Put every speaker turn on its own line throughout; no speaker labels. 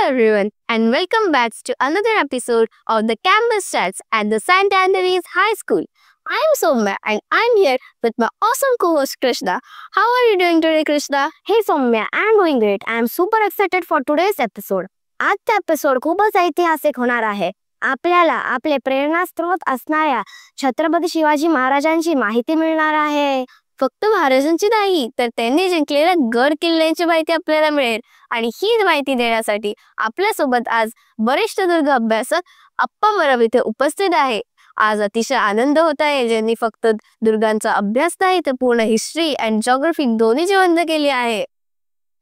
everyone, and welcome back to another episode of the Campus Chats at the St. Andrews High School. I am Soumya and I'm here with my awesome co-host Krishna. How are you doing today, Krishna?
Hey Soumya, I'm doing great. I'm super excited for today's episode. आजचा episode खूपच ऐतिहासिक होणार आहे. आपल्याला आपले प्रेरणास्त्रोत असणाऱ्या छत्रपती शिवाजी महाराजांची माहिती मिळणार आहे.
फक्त महाराजांची नाही तर त्यांनी जिंकलेल्या गड किल्ल्यांची माहिती आपल्याला मिळेल. आणि ही माहिती देण्यासाठी आपल्यासोबत आज वरिष्ठ दुर्ग अभ्यासक अप्पा परब इथे उपस्थित आहे. आज अतिशय आनंद होत आहे, ज्यांनी फक्त दुर्गांचा अभ्यास नाही तर पूर्ण हिस्ट्री आणि जिओग्राफी दोन्ही जिवंत केली आहे.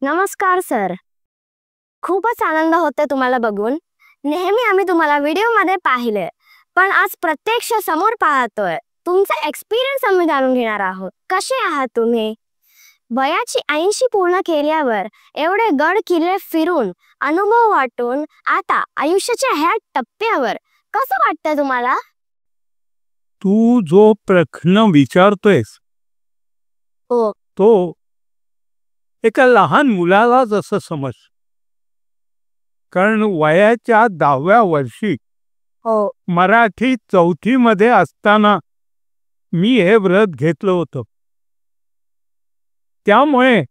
नमस्कार सर, खूपच आनंद होतोय तुम्हाला बघून. नेहमी आम्ही तुम्हाला व्हिडिओमध्ये पाहिले, पण आज प्रत्यक्ष समोर पाहतोय. तुमचा एक्सपिरियन्स आम्ही जाणून घेणार आहोत. कसे आहात तुम्ही? वयाची 80 पूर्ण केल्यावर एवढे गड किल्ले फिरून अनुभव वाटून आता आयुष्याच्या ह्या टप्प्यावर कसं वाटतं तुम्हाला?
तू जो प्रश्न विचारतोयस तो एका लहान मुलाला जसं समज. कारण वयाच्या 10व्या वर्षी मराठी 4थी मध्ये असताना मी हे व्रत घेतलं होतं. त्यामुळे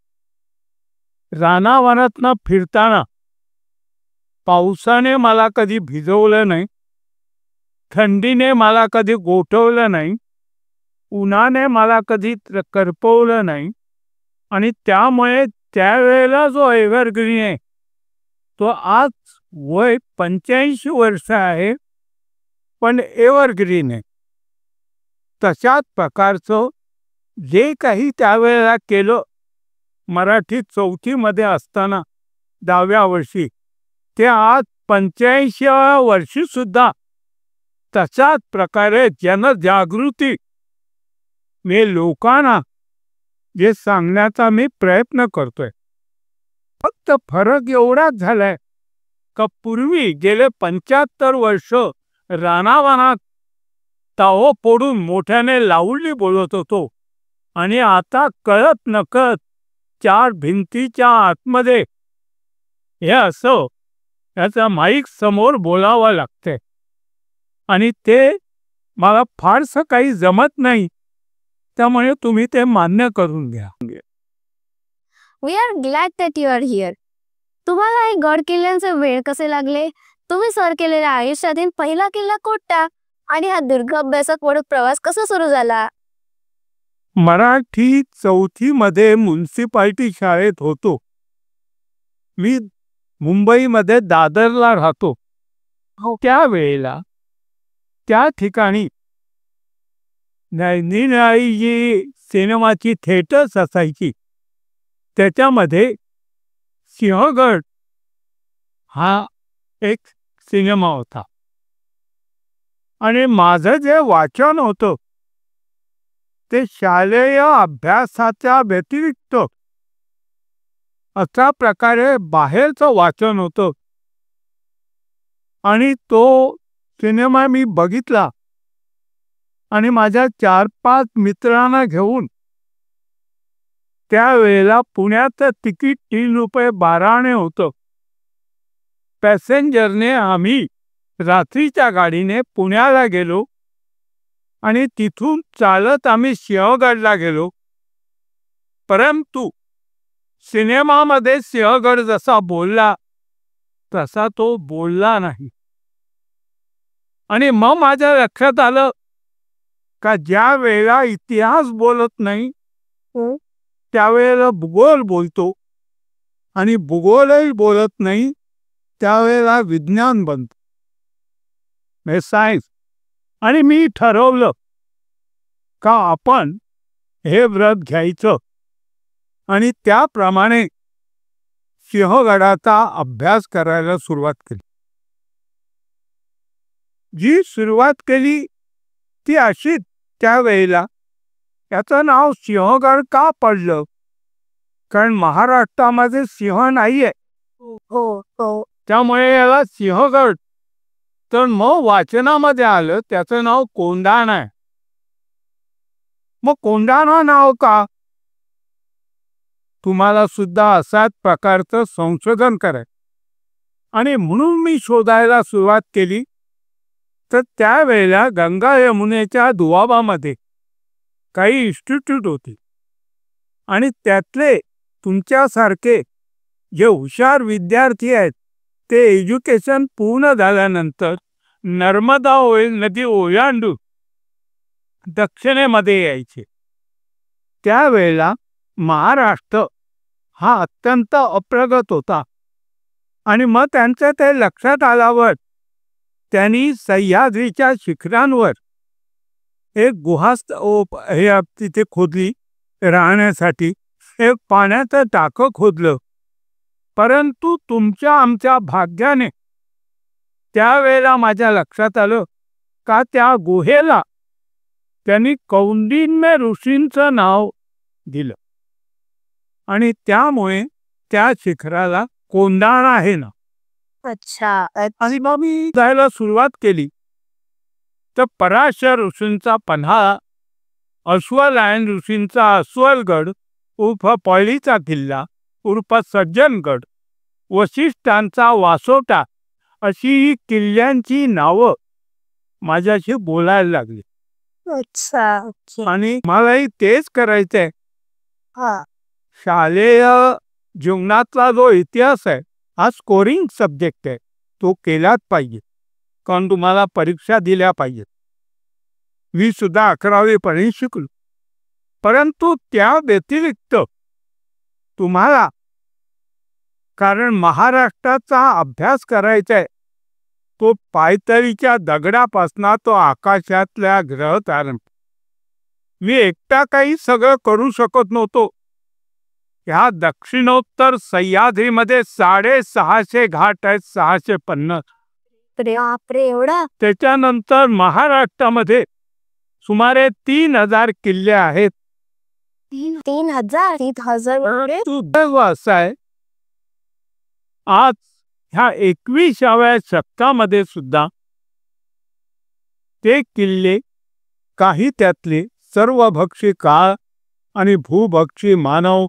रानावनातनं फिरताना पावसाने मला कधी भिजवलं नाही, थंडीने मला कधी गोठवलं नाही, उन्हाने मला कधी करपवलं नाही. आणि त्यामुळे त्यावेळेला जो एव्हरग्रीन आहे तो आज वय 85 वर्ष आहे पण एव्हरग्रीन आहे. तशाच प्रकारचं जे काही त्यावेळेला केलं मराठी 4थी मध्ये असताना 10व्या वर्षी, ते आज 85व्या वर्षी सुद्धा तशाच प्रकारे जनजागृती मी लोकांना जे सांगण्याचा मी प्रयत्न करतोय. फक्त फरक एवढाच झालाय का पूर्वी गेले 75 वर्ष रानावनात ताहो फोडून मोठ्याने लावणी बोलत होतो आणि आता कळत नकळत 4 भिंतीच्या आतमध्ये हे असं याचा माईक समोर बोलावं लागते आणि ते मला फारसं काही जमत नाही. त्यामुळे तुम्ही ते मान्य करून घ्या.
We are glad that you are here. तुम्हाला हे गड किल्ल्यांचे वेळ कसे लागले? तुम्ही सर केलेल्या आयुष्यातील पहिला किल्ला कोणता? आणि हा दुर्ग अभ्यासक म्हणून प्रवास कसा सुरू झाला?
मराठी 4थी मध्ये म्युनिसिपालिटी शाळेत होतो. मी मुंबईमध्ये दादरला राहतो. त्यावेळेला त्या ठिकाणी नैनिराळी जी सिनेमाची थिएटर्स असायची त्याच्यामध्ये सिंहगड हा एक सिनेमा होता. आणि माझं जे वाचन होतं ते शालेय अभ्यासाच्या व्यतिरिक्त अशा प्रकारे बाहेरचं वाचन होतं. आणि तो सिनेमा मी बघितला आणि माझ्या 4-5 मित्रांना घेऊन त्यावेळेला पुण्याचं तिकीट 3 रुपये 12 आणे होतं. पॅसेंजरने आम्ही रात्रीच्या गाडीने पुण्याला गेलो आणि तिथून चालत आम्ही सिंहगडला गेलो. परंतु सिनेमामध्ये सिंहगड जसा बोलला तसा तो बोलला नाही. आणि मग माझ्या लक्षात आलं का ज्या वेळेला इतिहास बोलत नाही त्यावेळेला भूगोल बोलतो आणि भूगोलही बोलत नाही त्यावेळेला विज्ञान बनतं, हे सायन्स. आणि मी ठरवलं का आपण हे व्रत घ्यायचं आणि त्याप्रमाणे सिंहगडाचा अभ्यास करायला सुरुवात केली. जी सुरुवात केली ती अशी, त्यावेळेला याचं नाव सिंहगड का पडलं? कारण महाराष्ट्रामध्ये सिंह नाहीये, त्यामुळे याला सिंहगड. तर मग वाचनामध्ये आलं त्याचं नाव कोंढाणा आहे. मग कोंढाणा नाव का? तुम्हाला सुद्धा असाच प्रकारचं संशोधन करायचं. आणि म्हणून मी शोधायला सुरुवात केली, तर त्यावेळेला गंगा यमुनेच्या दुआबामध्ये काही इन्स्टिट्यूट होते आणि त्यातले तुमच्यासारखे जे हुशार विद्यार्थी आहेत ते एज्युकेशन पूर्ण झाल्यानंतर नर्मदा नदी ओलांडून दक्षिणेमध्ये यायचे. त्यावेळेला महाराष्ट्र हा अत्यंत अप्रगत होता आणि मग त्यांचं ते लक्षात आल्यावर त्यांनी सह्याद्रीच्या शिखरांवर एक गुहा तिथे खोदली राहण्यासाठी. एक पाण्याचं टाकं खोदलं. परंतु तुमच्या आमच्या भाग्याने त्यावेळेला माझ्या लक्षात आलं का त्या गुहेला त्यांनी कौंडिन्य ऋषींचं नाव दिलं आणि त्यामुळे त्या शिखराला कोंढाणा आहे ना.
अच्छा.
आणि मग मी जायला सुरुवात केली तर पराशर ऋषींचा पन्हाळा, अश्वलायन ऋषींचा अस्वलगड उर्फ पळीचा किल्ला उर्फ सज्जनगड, वशिष्ठांचा वासोटा अशी ही किल्ल्यांची नावं माझ्याशी बोलायला लागली.
अच्छा.
आणि मलाही तेच करायचंय.
हा.
शालेय जीवनातला जो इतिहास आहे हा स्कोरिंग सब्जेक्ट आहे, तो केलाच पाहिजे, कारण तुम्हाला परीक्षा दिल्या पाहिजेत. मी सुद्धा 11वी शिकलो. परंतु त्या व्यतिरिक्त तुम्हाला, कारण महाराष्ट्राचा अभ्यास करायचा आहे, तो पायतळीच्या दगडापासना तो आकाशातल्या ग्रह तारण. मी एकटा काही सगळं करू शकत नव्हतो. ह्या दक्षिणोत्तर सह्याद्रीमध्ये 650 घाट आहेत, 650.
बापरे, एवढा?
त्याच्यानंतर महाराष्ट्रामध्ये सुमारे 3000 किल्ले आहेत.
3000? 3000?
दुर्दैव असं आहे, आज ह्या 21व्या शतकामध्ये सुद्धा ते किल्ले, काही त्यातले सर्वभक्षी काळ आणि भूभक्षी मानव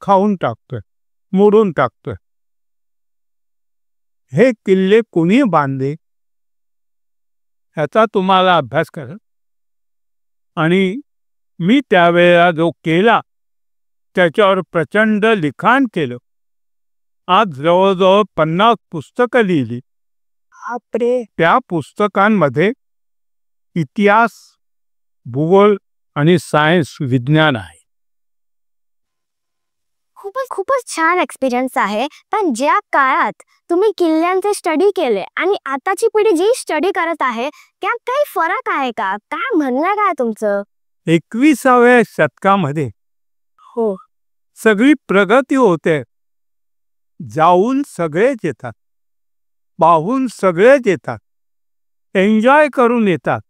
खाऊन टाकतोय, मोडून टाकतोय. हे किल्ले कोणी बांधले ह्याचा तुम्हाला अभ्यास करा. आणि मी त्यावेळेला जो केला त्याच्यावर प्रचंड लिखाण केलं. आज जवळजवळ 50 पुस्तकं लिहिली.
बापरे.
त्या पुस्तकांमध्ये इतिहास, भूगोल आणि सायन्स विज्ञान आहे.
खूपच छान एक्सपिरियन्स आहे. पण ज्या काळात तुम्ही किल्ल्यांचे स्टडी केले आणि आताची पिढी जी स्टडी करत आहे त्यात काही फरक आहे का? काय म्हणणं काय तुमचं?
21व्या शतकामध्ये
हो.
सगळी प्रगती होते. जाऊन सगळेच येतात, पाहून सगळेच येतात, एन्जॉय करून येतात,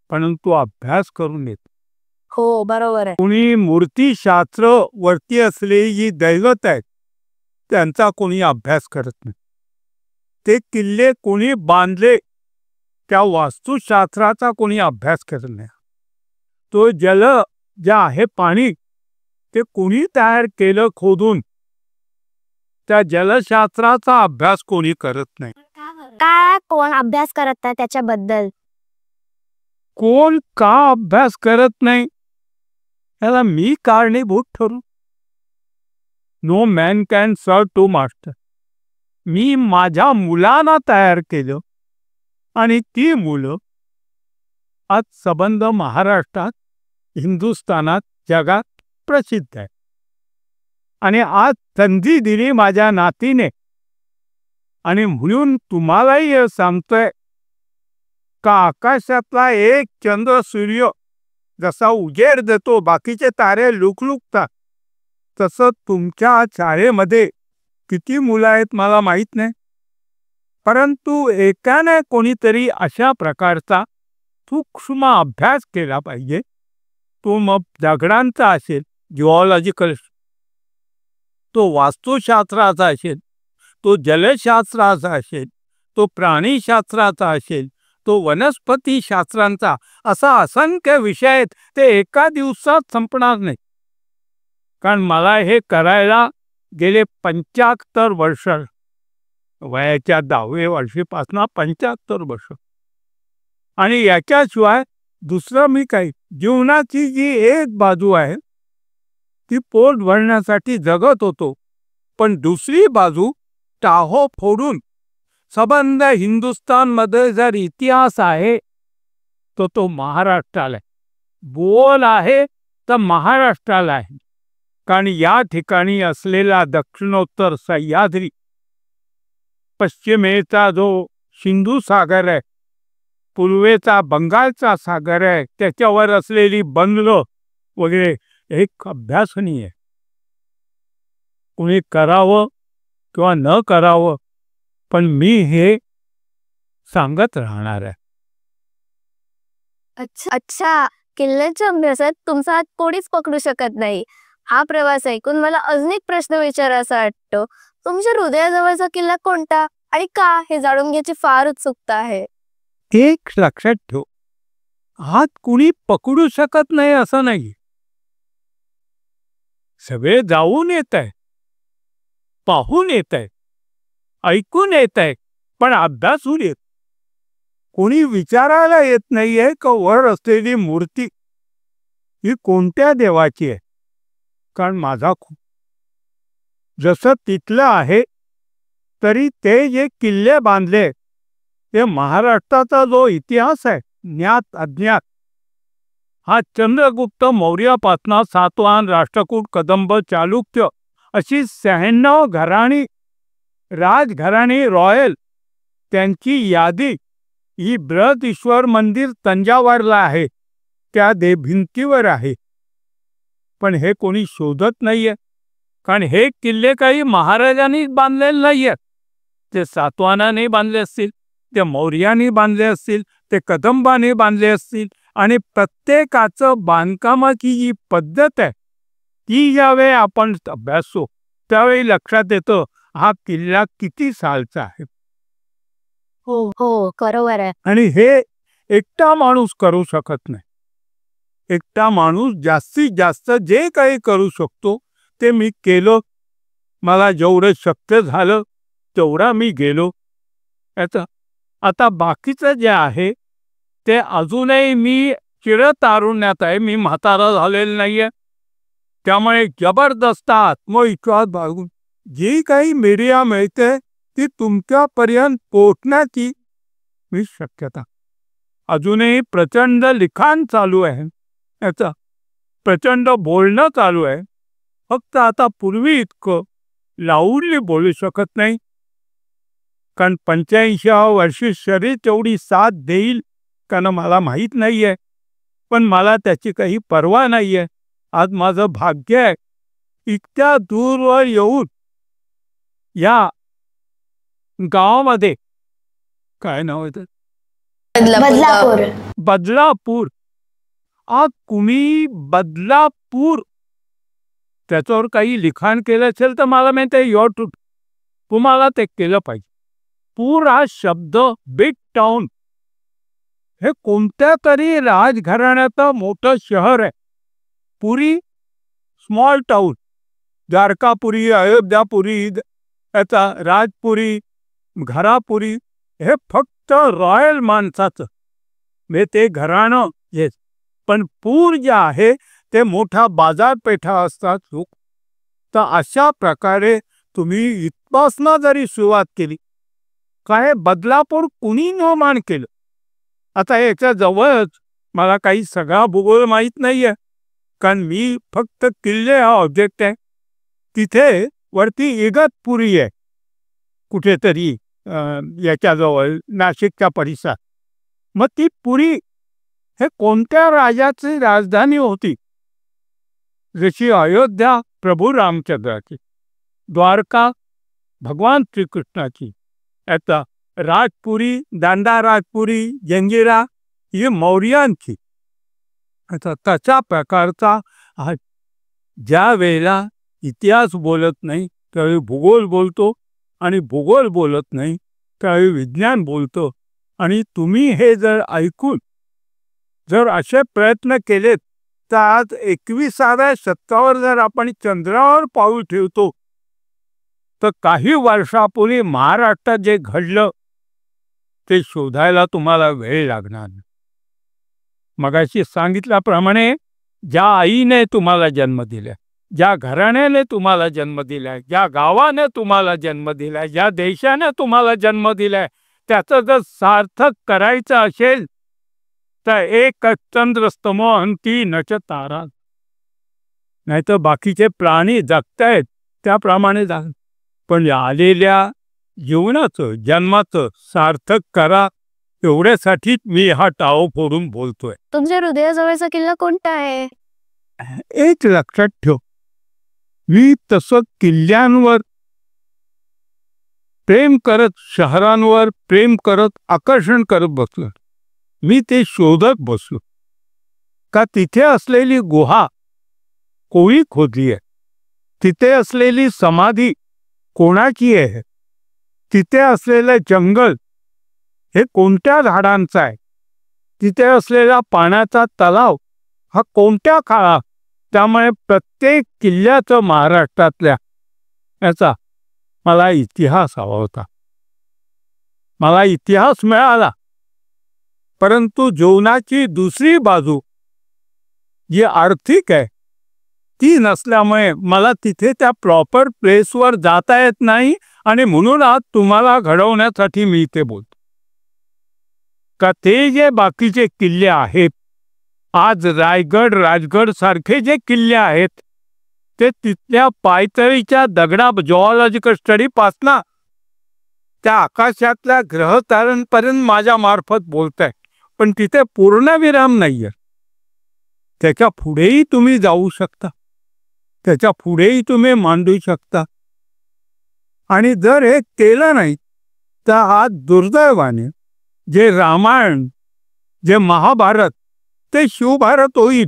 परंतु अभ्यास करून येतात.
हो, बरोबर आहे.
कुणी मूर्तीशास्त्र वरती असलेली जी दैवत आहेत त्यांचा कोणी अभ्यास करत नाही. ते किल्ले कोणी बांधले त्या वास्तुशास्त्राचा कोणी अभ्यास करत नाही. तो जल जे आहे पाणी ते कोणी तयार केलं खोदून, त्या जलशास्त्राचा अभ्यास कोणी करत नाही.
काय कोण अभ्यास करत नाही त्याच्याबद्दल?
कोण का अभ्यास करत नाही याला मी कारणीभूत ठरू? नो मॅन कॅन सर्व टू मास्टर. मी माझ्या मुलांना तयार केलं आणि ती मुलं आज संबंध महाराष्ट्रात, हिंदुस्थानात, जगात प्रसिद्ध आहे. आणि आज संधी दिली माझ्या नातीने आणि म्हणून तुम्हालाही हे सांगतोय का आकाशातला एक चंद्र सूर्य जसा उजेड देतो, बाकीचे तारे लुकलुकतात, तसं तुमच्या शाळेमध्ये किती मुलं आहेत मला माहीत नाही, परंतु एकाने कोणीतरी अशा प्रकारचा सूक्ष्म अभ्यास केला पाहिजे. तो मग दगडांचा असेल, जिओलॉजिकल, तो वास्तुशास्त्राचा असेल, तो जलशास्त्राचा असेल, तो प्राणीशास्त्राचा असेल, तो वनस्पती शास्त्रांचा, असा असंख्य विषय आहेत. ते एका दिवसात संपणार नाही. कारण मला हे करायला गेले 75 वर्ष वयाच्या 10व्या वर्षीपासून 75 वर्ष. आणि याच्याशिवाय दुसरं मी काही जीवनाची जी एक बाजू आहे ती पोट भरण्यासाठी जगत होतो, पण दुसरी बाजू टाहो फोडून सबंध हिंदुस्थानमध्ये जर इतिहास आहे तो तो महाराष्ट्राला आहे. बोल आहे तर महाराष्ट्राला आहे. कारण या ठिकाणी असलेला दक्षिणोत्तर सह्याद्री, पश्चिमेचा जो सिंधू सागर आहे, पूर्वेचा बंगालचा सागर आहे, त्याच्यावर असलेली बंदरं वगैरे एक अभ्यासनीय आहे. कुणी करावं किंवा न करावं, पण मी हे सांगत राहणार आहे.
अच्छा, किल्ल्याच्या अभ्यासात तुमचा हात कोणीच पकडू शकत नाही. हा प्रवास ऐकून मला अजून एक प्रश्न विचारायचा वाटतो. तुमच्या हृदयाजवळचा किल्ला कोणता आणि का, हे जाणून घ्यायची फार उत्सुकता आहे.
एक लक्षात ठेव, हात कुणी पकडू शकत नाही असं नाही. सगळे जाऊन येत आहे, पाहून येत आहे, ऐकून येत आहे, पण अभ्यासून येत. कोणी विचारायला येत नाहीये का वर असलेली मूर्ती ही कोणत्या देवाची आहे. कारण माझा खूप जसं तिथलं आहे तरी ते जे किल्ले बांधले ते महाराष्ट्राचा जो इतिहास आहे, ज्ञात अज्ञात, हा चंद्रगुप्त मौर्यापासून सातवाहन, राष्ट्रकूट, कदंब, चालुक्य अशी 96 घराणी, राजघराणी, रॉयल, त्यांची यादी ही बृहदीश्वर मंदिर तंजावरला आहे, त्या भिंतीवर आहे. पण हे कोणी शोधत नाहीये, कारण हे किल्ले काही महाराजांनी बांधलेले नाहीयेत. ते सातवाहनाने बांधले असतील, ते मौर्याने बांधले असतील, ते कदंबाने बांधले असतील. आणि प्रत्येकाचं बांधकामाची जी पद्धत आहे ती ज्यावेळी आपण अभ्यासतो त्यावेळी लक्षात येतं हा किल्ला किती सालचा आहे.
हो हो, बरोबर आहे.
आणि हे एकटा माणूस करू शकत नाही. एकटा माणूस जास्तीत जास्त जे काही करू शकतो ते मी केलं. मला जेवढं शक्य झालं तेवढा मी गेलो. आता बाकीचं जे आहे ते अजूनही मी चिरतारुण्यात आहे, मी म्हातारा झालेलं नाहीये. त्यामुळे जबरदस्त आत्मविश्वास बाळगून जी काही मीडिया मिळते ती तुमच्यापर्यंत पोहोचण्याची मी शक्यता. अजूनही प्रचंड लिखाण चालू आहे, याचा प्रचंड बोलणं चालू आहे. फक्त आता पूर्वी इतकं लाऊडली बोलू शकत नाही, कारण 85व्या वर्षी शरीर तेवढी साथ देईल कारण मला माहीत नाहीये. पण मला त्याची काही पर्वा नाहीये. आज माझं भाग्य आहे इतक्या दूरवर येऊन या गावामध्ये, काय नाव आहे,
बदलापूर.
बदलापूर. आज कुणी बदलापूर त्याच्यावर काही लिखाण केलं असेल तर मला माहिती आहे तुम्हाला ते केलं पाहिजे. पूर हा शब्द बिग टाउन, हे कोणत्या तरी राजघराण्याचं मोठं शहर आहे. पुरी स्मॉल टाउन, द्वारकापुरी, अयोध्यापुरी, याचा राजपुरी, घरापुरी, हे फक्त रॉयल माणसाचं म्हणजे ते घराणं येस. पण पूर जे आहे ते मोठा बाजारपेठा असतात. तर अशा प्रकारे तुम्ही इथपासनं जरी सुरुवात केली, काय बदलापूर कुणी निर्माण केलं. आता याच्या जवळच मला काही सगळा भूगोल माहीत नाहीये, कारण मी फक्त किल्ले हा ऑब्जेक्ट आहे. तिथे वरती इगतपुरी आहे कुठेतरी याच्याजवळ नाशिकच्या परिसरात. मग ती पुरी हे कोणत्या राजाची राजधानी होती. जशी अयोध्या प्रभू रामचंद्राची, द्वारका भगवान श्रीकृष्णाची, याचा राजपुरी, दांडा राजपुरी, जंजिरा ही मौर्यांची. आता तशा प्रकारचा ज्या वेळेला इतिहास बोलत नाही त्यावेळी भूगोल बोलतो, आणि भूगोल बोलत नाही त्यावेळी विज्ञान बोलतो. आणि तुम्ही हे जर ऐकून जर असे प्रयत्न केलेत तर आज 21व्या शतकावर जर आपण चंद्रावर पाऊल ठेवतो तर काही वर्षापूर्वी महाराष्ट्रात जे घडलं ते शोधायला तुम्हाला वेळ लागणार. मगाशी सांगितल्याप्रमाणे ज्या आईने तुम्हाला जन्म दिला, ज्या घराण्याने तुम्हाला जन्म दिलाय, ज्या गावाने तुम्हाला जन्म दिलाय, ज्या देशाने तुम्हाला जन्म दिलाय, त्याचं जर सार्थक करायचं असेल तर एक चंद्रस्तमोहंती नच तारा. नाहीतर बाकीचे प्राणी जगतायत त्याप्रमाणे जा, पण आलेल्या जीवनाचं जन्माचं सार्थक करा, एवढ्यासाठी मी हा टाळो फोडून बोलतोय.
तुमच्या हृदयाजवळचा किल्ला कोणता आहे?
एक लक्षात ठेव, मी तसं किल्ल्यांवर प्रेम करत, शहरांवर प्रेम करत, आकर्षण करत बसलो. मी ते शोधत बसलो का तिथे असलेली गुहा कोणी खोदली आहे, तिथे असलेली समाधी कोणाची आहे, तिथे असलेलं जंगल हे कोणत्या झाडांचा आहे, तिथे असलेला पाण्याचा तलाव हा कोणत्या काळात. त्यामुळे प्रत्येक किल्ल्याचं महाराष्ट्रातल्या याचा मला इतिहास हवा होता. मला इतिहास मिळाला, परंतु जीवनाची दुसरी बाजू जी आर्थिक आहे ती नसल्यामुळे मला तिथे त्या प्रॉपर प्लेसवर जाता येत नाही. आणि म्हणून आज तुम्हाला घडवण्यासाठी मी इथे बोलतो का ते जे बाकीचे किल्ले आहेत, आज रायगड, राजगड सारखे जे किल्ले आहेत ते तिथल्या पायथळीच्या दगडा जिओलॉजिकल स्टडी पासना त्या आकाशातल्या ग्रहताऱ्यांपर्यंत माझ्या मार्फत बोलताय, पण तिथे पूर्णविराम नाहीये. त्याच्या पुढेही तुम्ही जाऊ शकता, त्याच्या पुढेही तुम्ही मांडू शकता. आणि जर हे केलं नाही तर आज दुर्दैवाने जे रामायण, जे महाभारत ते शिवभारत होईल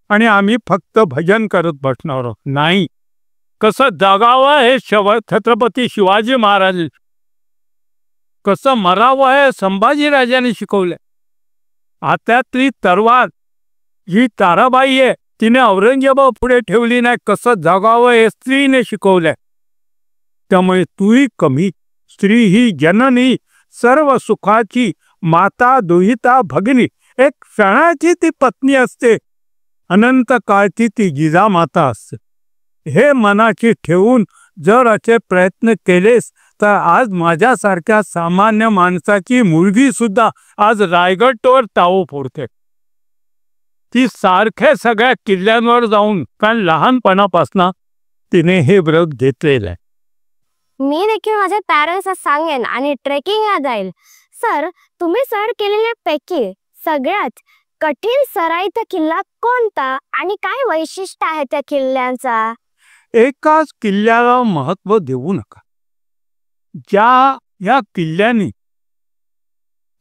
आणि आम्ही फक्त भजन करत बसणार आहोत. नाही, कसं जगावं हे छत्रपती शिवाजी महाराज, कसं मरावं हे संभाजीराजांनी शिकवलंय. हातातली तरवार ही ताराबाई आहे, तिने औरंगजेबा पुढे ठेवली नाही. कसं जगावं हे स्त्रीने शिकवलंय. त्यामुळे तूही कमी, स्त्री ही जननी, सर्व सुखाची माता, दुहिता, भगिनी. एक क्षणाची ती पत्नी असते, अनंत काळची ती जिजामाता असते. हे मनाची ठेवून जर असे प्रयत्न केलेस तर आज माझ्यासारख्या सामान्य माणसाची मुलगी सुद्धा आज रायगडवर टाळो फोडते. ती सारख्या सगळ्या किल्ल्यांवर जाऊन, कारण लहानपणापासून तिने हे व्रत घेतलेलं आहे.
मी देखील माझ्या पॅरेंट्सला सांगेन आणि ट्रेकिंगला जाईल. सर, तुम्ही सर केलेल्यापैकी सगळ्यात कठीण सराईचा किल्ला कोणता आणि काय वैशिष्ट्य आहे त्या किल्ल्यांचा?
एकाच किल्ल्याला महत्व देऊ नका. या किल्ल्याने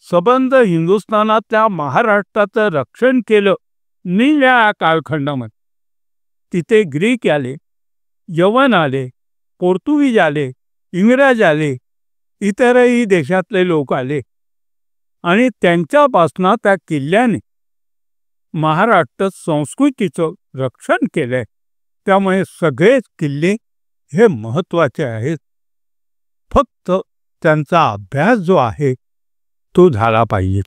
सबंध हिंदुस्थानातल्या महाराष्ट्राचं रक्षण केलं निळ्या कालखंडामध्ये. तिथे ग्रीक आले, यवन आले, पोर्तुगीज आले, इंग्रज आले, इतरही देशातले लोक आले आणि त्यांच्यापासून त्या किल्ल्याने महाराष्ट्र संस्कृतीचं रक्षण केलंय. त्यामुळे सगळेच किल्ले हे महत्त्वाचे आहेत. फक्त त्यांचा अभ्यास जो आहे तो झाला पाहिजे.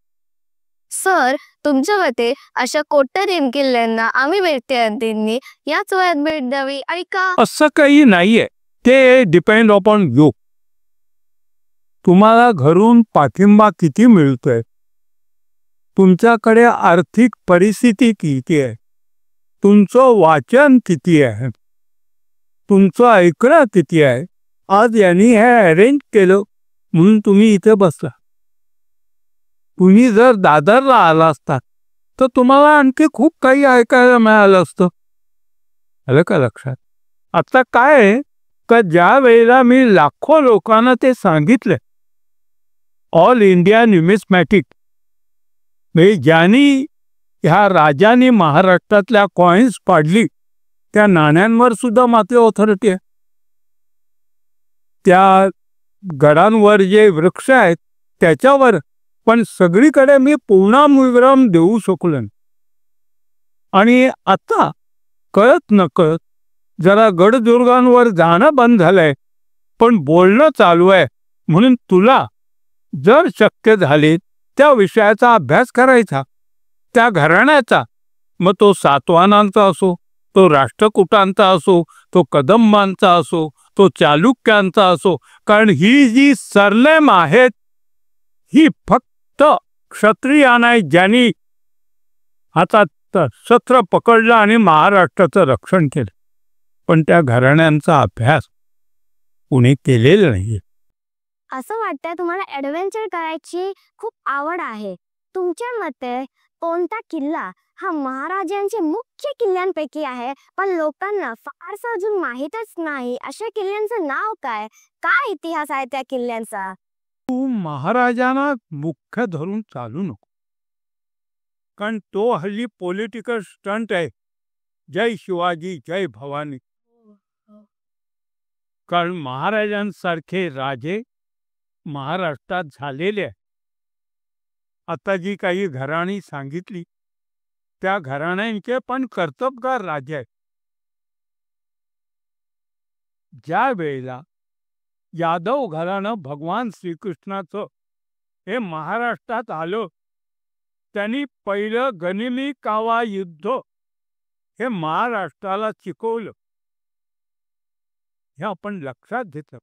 सर, तुमच्या मते अशा कोट्यधन किल्ल्यांना आम्ही विद्यार्थ्यांनी याच वयात भेट द्यावी आणि का?
असं काही नाहीये, ते डिपेंड अपॉन यू. तुम्हाला घरून पाठिंबा किती मिळतोय, तुमच्याकडे आर्थिक परिस्थिती किती आहे, तुमचं वाचन किती आहे, तुमचं ऐकणं किती आहे. आज यांनी हे अरेंज केलं म्हणून तुम्ही इथे बसला. तुम्ही जर दादरला आला असता तर तुम्हाला आणखी खूप काही ऐकायला मिळालं असतं. आलं का लक्षात? आता काय आहे का ज्या वेळेला मी लाखो लोकांना ते सांगितलं, ऑल इंडिया न्यूमिस्मॅटिक, ज्यांनी ह्या राजांनी महाराष्ट्रातल्या कॉइन्स पाडली त्या नाण्यांवर सुद्धा मात्र ऑथॉरिटी आहे. त्या गडांवर जे वृक्ष आहेत त्याच्यावर, पण सगळीकडे मी पूर्णाविराम देऊ शकलो. आणि आता कळत नकळत जरा गडदुर्गांवर जाणं बंद झालंय, पण बोलणं चालू आहे म्हणून तुला जर शक्य झाले त्या विषयाचा अभ्यास करायचा, त्या घराण्याचा. मग तो सातवाहनांचा असो, तो राष्ट्रकूटांचा असो, तो कदंबांचा असो, तो चालुक्यांचा असो. कारण ही जी सरनेम आहेत ही फक्त क्षत्रियांना, ज्यांनी हातात शस्त्र पकडलं आणि महाराष्ट्राचं रक्षण केलं. पण त्या घराण्यांचा अभ्यास कुणी केलेला नाहीये.
असं वाटतंय तुम्हाला ॲडव्हेंचर करायची खूप आवड आहे. तुमच्या मते कोणता किल्ला हा महाराजांचे मुख्य किल्ल्यांपैकी आहे पण लोकांना फारसं अजून माहीतच नाही, अशा किल्ल्यांचं नाव काय? काय इतिहास आहे त्या किल्ल्यांचा?
तू महाराजांना मुख्य धरून चालू नको, कारण तो हल्ली पॉलिटिकल स्टंट आहे. जय शिवाजी जय भवानी. कारण महाराजांसारखे राजे महाराष्ट्रात झालेले आहे. आता जी काही घराणी सांगितली त्या घराण्यांचे पण कर्तबगार राजे आहेत. ज्या वेळेला यादव घराणं भगवान श्रीकृष्णाचं हे महाराष्ट्रात आलं, त्यांनी पहिलं गनिमी कावा युद्ध हे महाराष्ट्राला शिकवलं, हे आपण लक्षात घेतलं.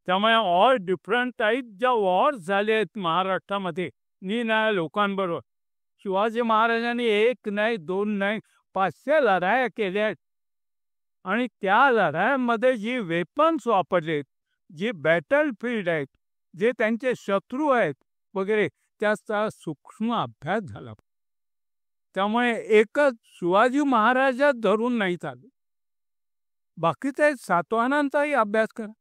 त्यामुळे ऑल डिफरंट टाईप ज्या वॉर्स झाले आहेत महाराष्ट्रामध्ये निनाया लोकांबरोबर, शिवाजी महाराजांनी 1 नाही 2 नाही 500 लढाया केल्या आहेत. आणि त्या लढायांमध्ये जी वेपन्स वापरलेत, जी बॅटल फील्ड आहेत, जे त्यांचे शत्रू आहेत वगैरे, त्याचा सूक्ष्म अभ्यास झाला. त्यामुळे एकच शिवाजी महाराजात धरून नाही चालू. बाकीचे सातवाहनांचाही अभ्यास करा,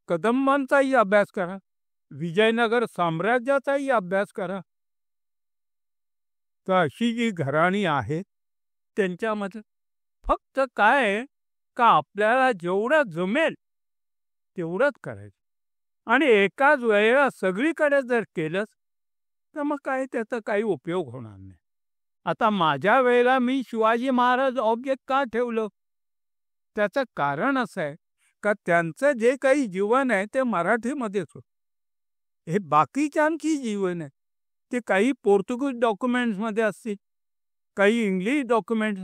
कदंबांचाही अभ्यास करा, विजयनगर साम्राज्याचाही अभ्यास करा. तर अशी जी घराणी आहेत त्यांच्यामध्ये फक्त काय आहे का आपल्याला जेवढं जमेल तेवढंच करायचं. आणि एकाच वेळेला सगळीकडे जर केलंच तर मग काय त्याचा काही उपयोग होणार नाही. आता माझ्या वेळेला मी शिवाजी महाराज ऑब्जेक्ट का ठेवलं? त्याचं कारण असं आहे का त्यांचं जे काही जीवन आहे ते मराठीमध्येच होतं. हे बाकीच्यांची जीवन आहे ते काही पोर्तुगीज डॉक्युमेंट्समध्ये असतील, काही इंग्लिश डॉक्युमेंट्स,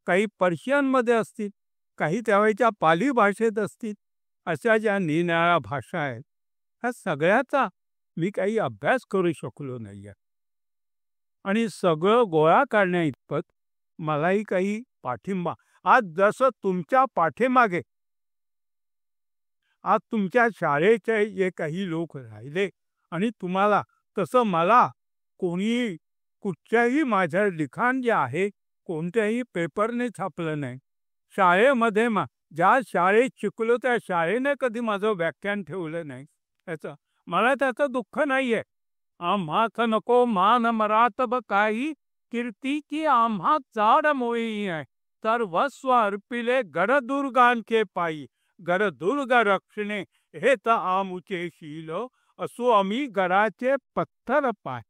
काही पर्शियनमध्ये असतील, काही त्यावेळेच्या पाली भाषेत असतील. अशा ज्या निरनिराळ्या भाषा आहेत ह्या सगळ्याचा मी काही अभ्यास करू शकलो नाही आहे. आणि सगळं गोळा करण्या इतपत मलाही काही पाठिंबा, आज जसं तुमच्या पाठीमागे आज तुमच्या शाळेचे जे काही लोक राहिले आणि तुम्हाला, तसं मला कोणी कुठच्याही माझं लिखाण जे आहे कोणत्याही पेपरने छापलं नाही. शाळेमध्ये ज्या शाळेत शिकलो त्या शाळेने कधी माझं व्याख्यान ठेवलं नाही. मला त्याचं दुःख नाही आहे. आम्हाच नको मान मरातब काही, कीर्तीची आम्हा चाड मोही आहे. सर्वस्व अर्पिले गडदुर्गांचे पायी, गडदुर्ग रक्षणे हे तर आमुचे शील. असो आम्ही गडाचे पत्थर पाय.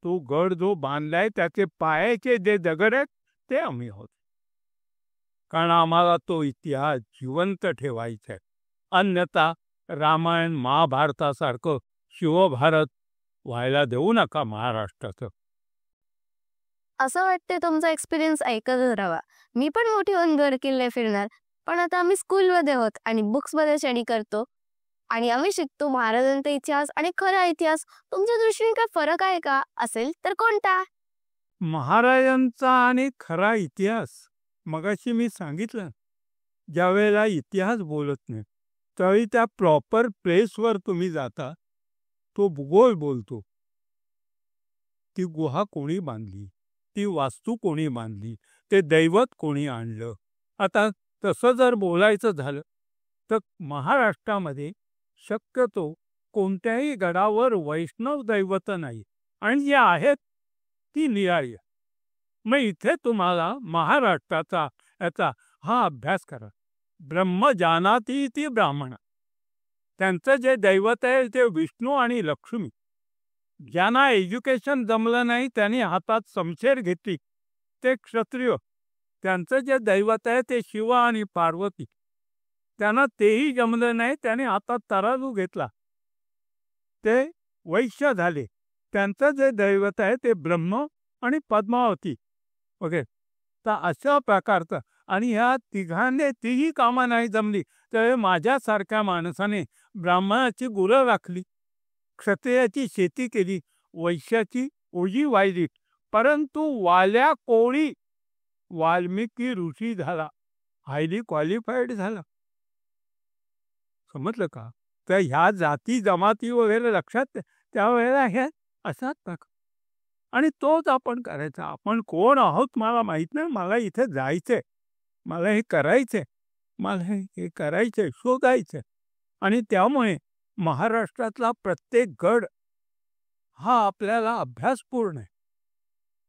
तो गड जो बांधलाय त्याचे पायाचे जे दगड आहेत ते आम्ही आहोत. कारण आम्हाला तो इतिहास जिवंत ठेवायचा आहे. अन्यथा रामायण महाभारतासारखं शिवभारत व्हायला देऊ नका महाराष्ट्राचं.
असं वाटते तुमचा एक्सपिरियन्स ऐकत राहावा. मी पण मोठी होऊन गड किल्ले फिरणार, पण आता आम्ही स्कूलमध्ये आहोत आणि बुक्समध्ये स्टडी करतो आणि आम्ही शिकतो महाराजांचा इतिहास आणि खरा इतिहास. तुमच्या दृष्टीने काय फरक आहे का? असेल तर कोणता?
महाराजांचा आणि खरा इतिहास, मगाशी मी सांगितलं, ज्या वेळेला इतिहास बोलत नाही त्यावेळी त्या प्रॉपर प्लेसवर तुम्ही जाता, तो भूगोल बोलतो. ती गुहा कोणी बांधली, ती वास्तू कोणी बांधली, ते दैवत कोणी आणलं. आता तसं जर बोलायचं झालं तर महाराष्ट्रामध्ये शक्यतो कोणत्याही गडावर वैष्णव दैवत नाही आणि जे आहेत ती निराळी. मग इथे तुम्हाला महाराष्ट्राचा याचा हा अभ्यास करा. ब्रह्म जानाती ती ब्राह्मण, त्यांचं जे दैवत आहे ते विष्णू आणि लक्ष्मी. ज्यांना एज्युकेशन जमलं नाही त्यांनी हातात शमशेर घेतली ते क्षत्रिय, त्यांचं जे दैवत आहे ते शिव आणि पार्वती. त्यांना तेही जमलं नाही. त्याने हातात तराजू घेतला. ते वैश्य झाले. त्यांचं जे दैवत आहे ते ब्रह्म आणि पद्मावती वगैरे. तर अशा प्रकारचं. आणि ह्या तिघांनी तीही कामं नाही जमली तर माझ्यासारख्या माणसाने ब्राह्मणाची गुरं राखली, क्षत्रियाची शेती केली, वैश्याची ओजी वाहिली. परंतु वाल्या कोळी वाल्मिकी ऋषी झाला, हायली क्वालिफाईड झाला. समजलं का? तर ह्या जाती जमाती वगैरे लक्षात त्यावेळेला ह्या असाच प्रकार. आणि तोच आपण करायचा. आपण कोण आहोत मला माहित नाही. मला इथे जायचंय, मला हे करायचंय, मला हे करायचंय, शोधायचंय. आणि त्यामुळे महाराष्ट्रातला प्रत्येक गड हा आपल्याला अभ्यासपूर्ण आहे.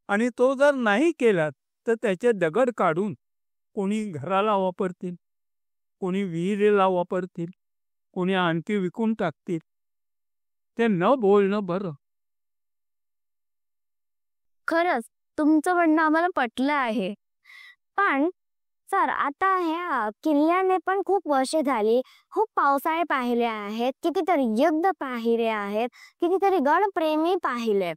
आणि तो जर नाही केला तर त्याचे दगड काढून कोणी घराला वापरतील, कोणी विहिरीला वापरतील, कोणी आणखी विकून टाकतील. ते न बोलणं बरं.
खरंच तुमचं म्हणणं आम्हाला पटलं आहे. पण सर, आता ह्या किल्ल्याने पण खूप वर्षे झाली, खूप पावसाळे पाहिले आहेत, कितीतरी युद्ध पाहिले आहेत, कितीतरी गडप्रेमी पाहिले.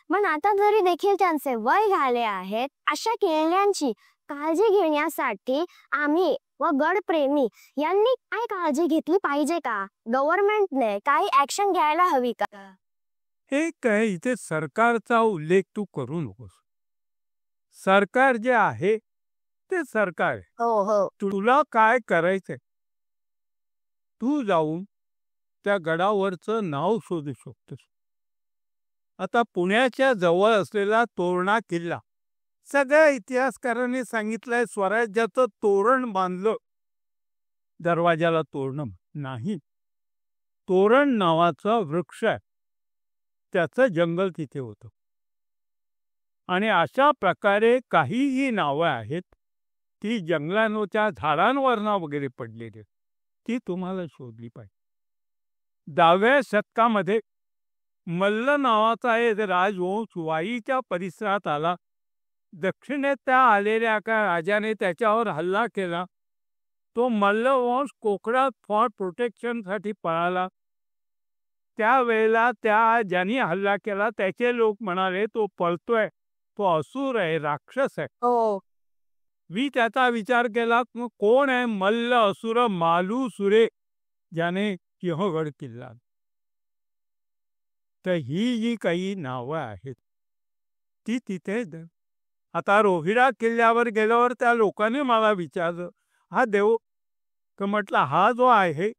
पण आता जरी देखील त्यांचे वय झाले आहेत, अशा किल्ल्यांची काळजी घेण्यासाठी आम्ही व गडप्रेमी यांनी काय काळजी घेतली पाहिजे का? गव्हर्नमेंटने काही ऍक्शन घ्यायला हवी का?
हे काय इथे सरकारचा उल्लेख तू करू नकोस. सरकार जे आहे ते सरकार आहे.
हो हो.
तुला काय करायचंय तू जाऊन त्या गडावरचं नाव शोधू शकतोस. आता पुण्याच्या जवळ असलेला तोरणा किल्ला, सगळ्या इतिहासकारांनी सांगितलंय स्वराज्याचं तोरण बांधलं. दरवाजाला तोरण नाही, तोरण नावाचा वृक्ष आहे, त्याचं जंगल तिथे होतं. आणि अशा प्रकारे काहीही नावं आहेत ती जंगलांच्या झाडांवरना वगैरे पडलेली, ती तुम्हाला शोधली पाहिजे. 10व्या शतकामध्ये मल्ल नावाचा एक राजवंश वाईच्या परिसरात आला. दक्षिणेत त्या आलेल्या एका राजाने त्याच्यावर हल्ला केला. तो मल्लवंश कोकणात फॉर प्रोटेक्शनसाठी पळाला. त्यावेळेला त्या ज्यांनी हल्ला केला त्याचे लोक म्हणाले तो पळतोय, तो असुर आहे, राक्षस आहे.
हो.
मी त्याचा विचार केला, कोण आहे मल्ल असुर मालू सुरे ज्याने सिंहगड किल्ला. तर ही जी काही नावं आहेत ती तिथे. आता रोहिडा किल्ल्यावर गेल्यावर त्या लोकांनी मला विचारलं, हा देव तर म्हटलं हा जो आहे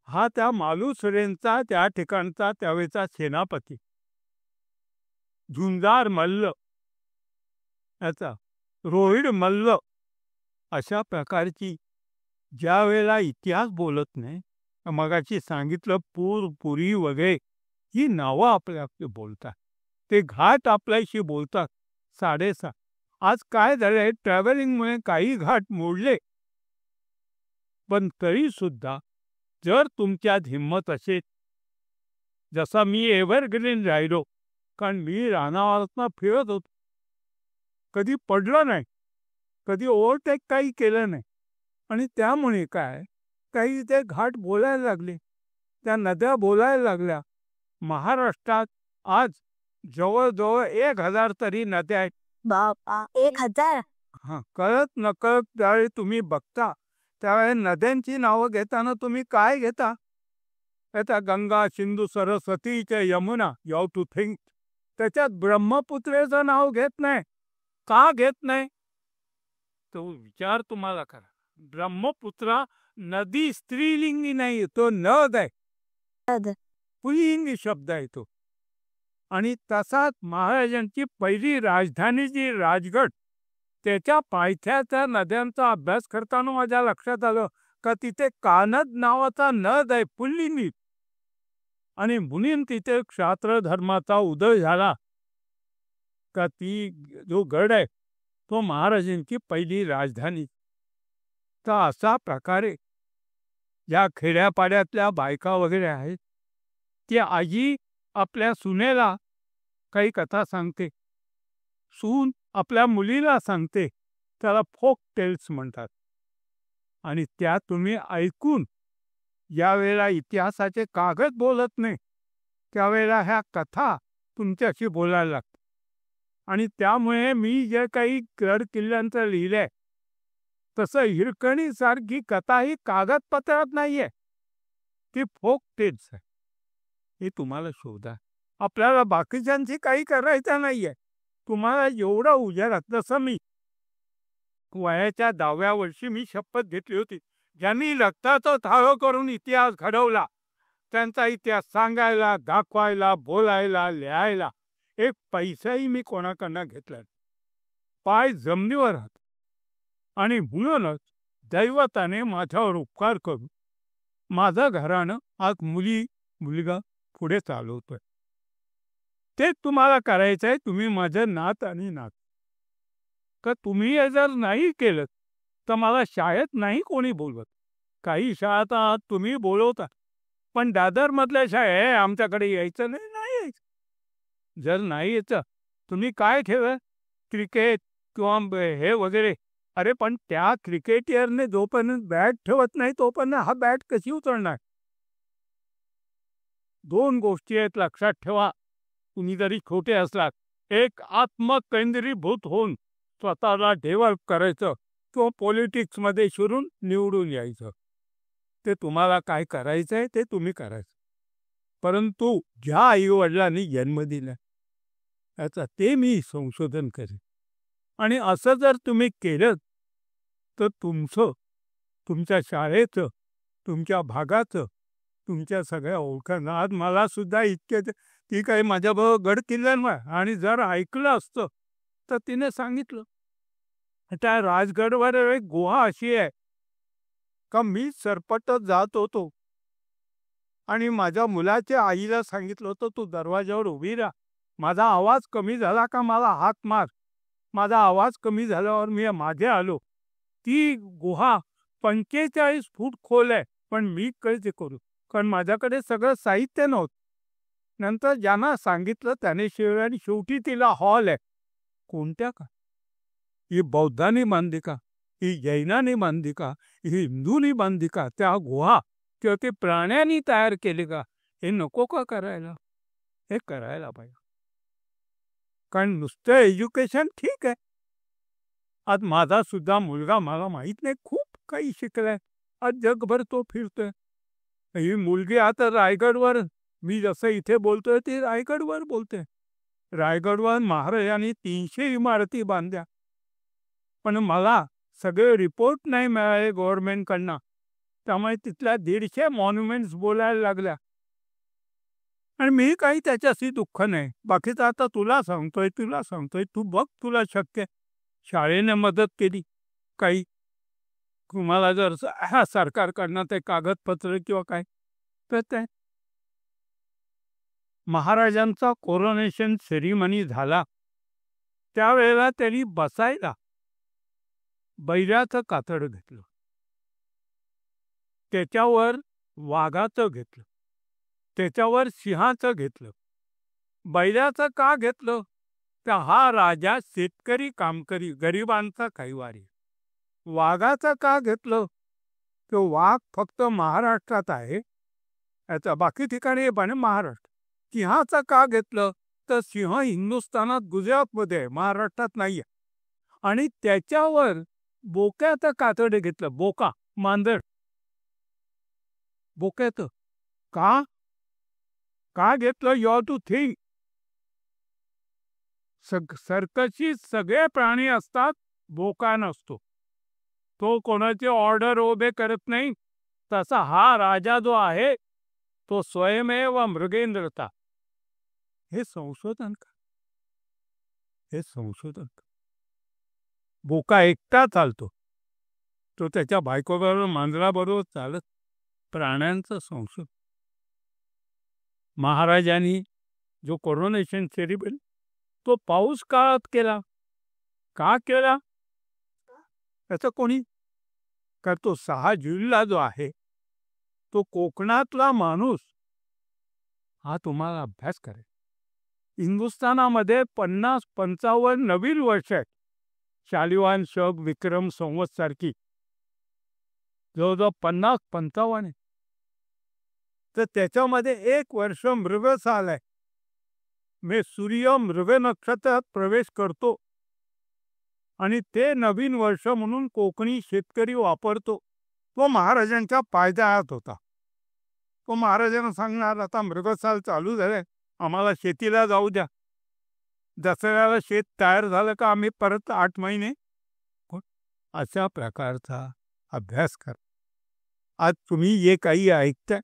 हा त्या मालुसरेंचा त्या ठिकाणचा त्यावेळेचा सेनापती झुंजार मल्ल, याचा रोहिड मल्ल. अशा प्रकारची ज्या वेळेला इतिहास बोलत नाही, मगाशी सांगितलं पूर पुरी वगैरे ही नावं आपल्याशी बोलतात, ते घाट आपल्याशी बोलतात. 6.5 आज काय झालंय, ट्रॅव्हलिंगमुळे काही घाट मोडले. पण तरी सुद्धा जर तुमच्यात हिंमत असेल, जसा मी एव्हरग्रीन राहिलो, कारण मी रानावरनं फिरत होतो, कधी पडलो नाही, कधी ओव्हरटेक काही केलं नाही. आणि त्यामुळे काय, काही ते घाट बोलायला लागले, त्या नद्या बोलायला लागल्या. महाराष्ट्रात आज जवळजवळ 1000 तरी नद्या आहेत.
बापा, 1000?
कळत नकळत त्यावेळी तुम्ही बघता त्यावेळी नद्यांची नावं घेताना तुम्ही काय घेता? आता Ganga, Sindhu, Saraswati, Yamuna, you have to think. त्याच्यात ब्रह्मपुत्रेचं नाव घेत नाही. का घेत नाही तो विचार तुम्हाला करा. ब्रह्मपुत्रा नदी स्त्रीलिंगी नाही, तो नद आहे, पुल्लिंगी शब्द आहे तो. आणि तसाच महाराजांची पहिली राजधानी जी राजगड, त्याच्या पायथ्याच्या नद्यांचा अभ्यास करताना माझ्या लक्षात आलं का तिथे कानद नावाचा नद आहे, पुल्लिंगी. आणि म्हणून तिथे क्षात्र धर्माचा उदय झाला का ती जो गड आहे तो महाराजांची पहिली राजधानी. तर असा प्रकारे ज्या खेड्यापाड्यातल्या बायका वगैरे आहेत, ती आजी आपल्या सुनेला काही कथा सांगते, सून आपल्या मुलीला सांगते, त्याला फोक टेल्स म्हणतात. आणि त्या तुम्ही ऐकून यावेळेला इतिहासाचे कागद बोलत नाही, त्यावेळेला ह्या कथा तुमच्याशी बोलायला लागतात. आणि त्यामुळे मी जे काही गड किल्ल्यांचं लिहिलंय तसं हिरकणीसारखी कथा ही कागदपत्रात नाहीये, ती फोक टेल्स आहे. हे तुम्हाला शोधा. आपल्याला बाकीच्यांची काही करायचं नाहीये. तुम्हाला एवढा उजेडात, जसं मी वयाच्या 10व्या वर्षी मी शपथ घेतली होती, ज्यांनी रक्ताचा थारो करून इतिहास घडवला त्यांचा इतिहास सांगायला, दाखवायला, बोलायला, लिहायला एक पैसाही मी कोणाकडनं घेतला नाही. पाय जमिनीवर राहत. आणि म्हणूनच दैवताने माझ्यावर उपकार करून माझं घराणं आज मुलगा पुढे चालवतोय. ते तुम्हाला करायचंय. तुम्ही माझं नात आणि नात. का तुम्ही हे जर नाही केलं तर मला शाळेत नाही कोणी बोलवत. काही शाळेत तुम्ही बोलवता, पण दादरमधल्या शाळे आमच्याकडे यायचं नाही यायचं. जर नाही यायचं तुम्ही काय ठेवा, क्रिकेट किंवा हे वगैरे. अरे पण त्या क्रिकेटियरने जोपर्यंत बॅट ठेवत नाही तोपर्यंत हा बॅट कशी उचलणार? 2 गोष्टी आहेत लक्षात ठेवा. तुम्ही जरी छोटे असलात, एक आत्मकेंद्रीभूत होऊन स्वतःला डेव्हलप करायचं किंवा पॉलिटिक्समध्ये शिरून निवडून यायचं. ते तुम्हाला काय करायचंय ते तुम्ही करायचं. परंतु ज्या आईवडिलांनी जन्म दिला याचा ते मी संशोधन करेन. आणि असं जर तुम्ही केलं तर तुमच्या शाळेचं, तुमच्या भागाचं, तुमच्या सगळ्या ओळखांना. आज मला सुद्धा इतके ती काही माझ्याबरोबर गड किल्ल्यांवर, आणि जर ऐकलं असतं तर तिने सांगितलं त्या राजगडवर एक गुहा अशी आहे का मी सरपटत जात होतो आणि माझ्या मुलाच्या आईला सांगितलं होतं तू दरवाजावर उभी राहा, माझा आवाज कमी झाला का मला हात मार. माझा आवाज कमी झाल्यावर मी मागे आलो. ती गुहा 45 फूट खोल आहे, पण मी कळते करू, कारण माझ्याकडे सगळं साहित्य नव्हतं. नंतर ज्यांना सांगितलं त्याने शेवटी तिला हॉल आहे. कोणत्या का? ही बौद्धांनी बांधली का? ही जैनांनी बांधली का? ही हिंदूंनी बांधली का? त्या गुहा किंवा ते प्राण्यांनी तयार केले का? हे नको का करायला? हे करायला पाहिजे. कारण नुसतं एज्युकेशन ठीक आहे. आज माझा सुद्धा मुलगा, मला माहित नाही, खूप काही शिकलाय. आज जगभर तो फिरतोय. ही मुलगी आता रायगडवर, मी जसं इथे बोलतोय ती रायगडवर बोलते. रायगडवर महाराजांनी 300 इमारती बांधल्या, पण मला सगळे रिपोर्ट नाही मिळाले गव्हर्नमेंटकडनं. त्यामुळे तिथल्या 150 मॉन्युमेंट्स बोलायला लागल्या. आणि मी काही त्याच्याशी दुःख नाही. बाकीचं आता तुला सांगतोय, तू बघ तुला शक्य. शाळेने मदत केली काही, तुम्हाला जर सरकारकडनं ते कागदपत्र किंवा काय तर ते. महाराजांचा कोरोनेशन सेरिमनी झाला त्यावेळेला त्यांनी बसायला बैलाचं कातड घेतलं, त्याच्यावर वाघाचं घेतलं, त्याच्यावर सिंहाचं घेतलं. बैलाचं का घेतलं? तर हा राजा शेतकरी कामकरी गरिबांचा कैवारी. वाघाचं का घेतलं? तो वाघ फक्त महाराष्ट्रात आहे, याचा बाकी ठिकाणी पण महाराष्ट्र. सिंहाचं का घेतलं? तर सिंह हिंदुस्थानात गुजरातमध्ये आहे, महाराष्ट्रात नाही आहे. आणि त्याच्यावर बोक्याचं कातड घेतलं. बोका, मांजर, बोक्याचं का का घेतलं? You have to think. सर्कसची सगळे प्राणी असतात, बोका नसतो. तो कोणाचे ऑर्डर उभे करत नाही. तसा हा राजा जो आहे तो स्वयमेव मृगेंद्रता. हे संशोधन का? हे संशोधन का? बोका एकटा चालतो, तो त्याच्या बायकोबरोबर मांजराबरोबर चालत. प्राण्यांचं संशोधन. महाराजांनी जो कोरोनेशन सेरिमनी तो पाऊस काळात केला. का केला? त्याचं कोणी करतो? 6 जूनला जो आहे तो कोकणातला माणूस, हा तुम्हाला अभ्यास करेल. हिंदुस्थानामध्ये 50-55 नवीन वर्ष आहेत. शालिवान शक विक्रम संवत सारखी. जवळजवळ 50-55 आहे. तर त्याच्यामध्ये 1 वर्ष मृग चालय. मी सूर्य मृग नक्षत्रात प्रवेश करतो आणि ते नवीन वर्ष म्हणून कोकणी शेतकरी वापरतो. तो महाराजांच्या पायदळात होता. तो महाराजांना सांगणार, आता मृगसाल चालू झाले, आम्हाला शेतीला जाऊ द्या. दसऱ्याला शेत तयार झालं का आम्ही परत 8 महिने. अशा प्रकारचा अभ्यास करा. आज तुम्ही जे काही ऐकताय